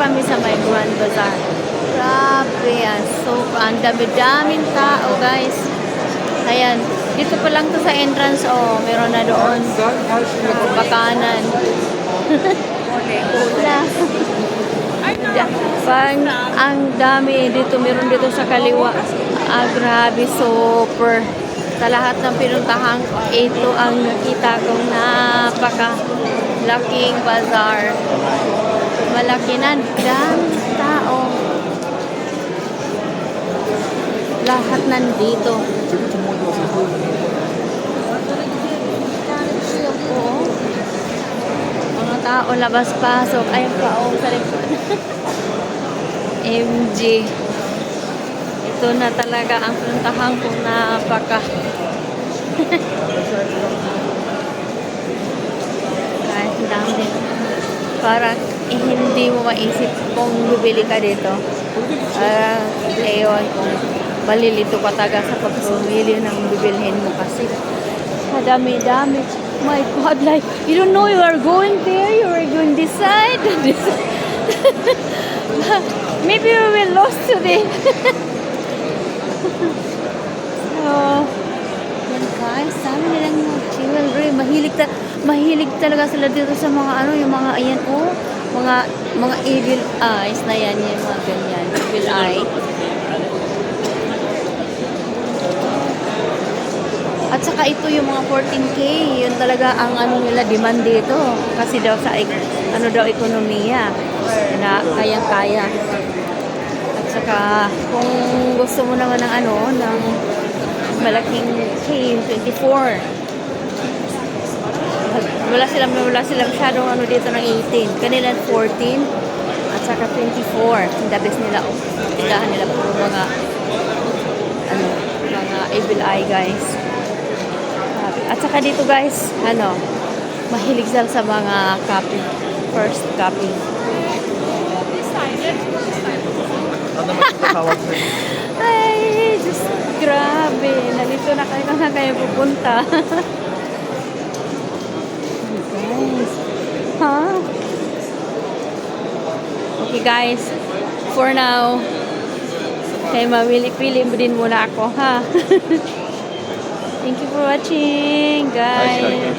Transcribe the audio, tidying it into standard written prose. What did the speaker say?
kami sa may Grand Bazaar. Grabe, so ang dami-daming tao, guys. Ayan, dito pa lang to sa entrance, oh, meron na doon. Bakanan. Wala. Ang dami dito, meron dito sa kaliwa. Grabe, super. Sa lahat ng pinuntahan, ito ang nakita kong napaka-laking bazaar. Malaki na, daming tao. Lahat nandito. Mga tao, labas-pasok. Ayun pa, oh, sa likod. MG. Ito na talaga ang puntahan kong napaka. Kahit dami. Parang hindi mo maisip kung bibili ka dito. Ewan kung malilito ka taga sa pagpumili ng bibilhin mo kasi dami-dami. My God, like, you don't know you are going there, you are going this side, this side. Maybe we will lose today. So, yan guys, dami nilang jewelry. Mahilig talaga sila dito sa mga ano, yung mga, ayan, oh, mga evil eyes na yan, yung mga ganyan, evil eye. At saka ito yung mga 14K, yun talaga ang ano nila demand dito. Kasi daw sa ano daw ekonomiya na kayang-kaya. At saka kung gusto mo naman ng ano, ng malaking K24. Wala silang masyadong ano dito ng 18. Kanila 14 at saka 24. The best nila, oh. Tindahan nila puro mga ano, mga evil eye, guys. At saka dito, guys, ano, mahilig sila sa mga copy. First copy. Ay, just grabe. Nalito na kayo pupunta. Guys. Huh? Okay, guys. For now, kaya mamili-pili din muna ako, ha? Thank you for watching, guys.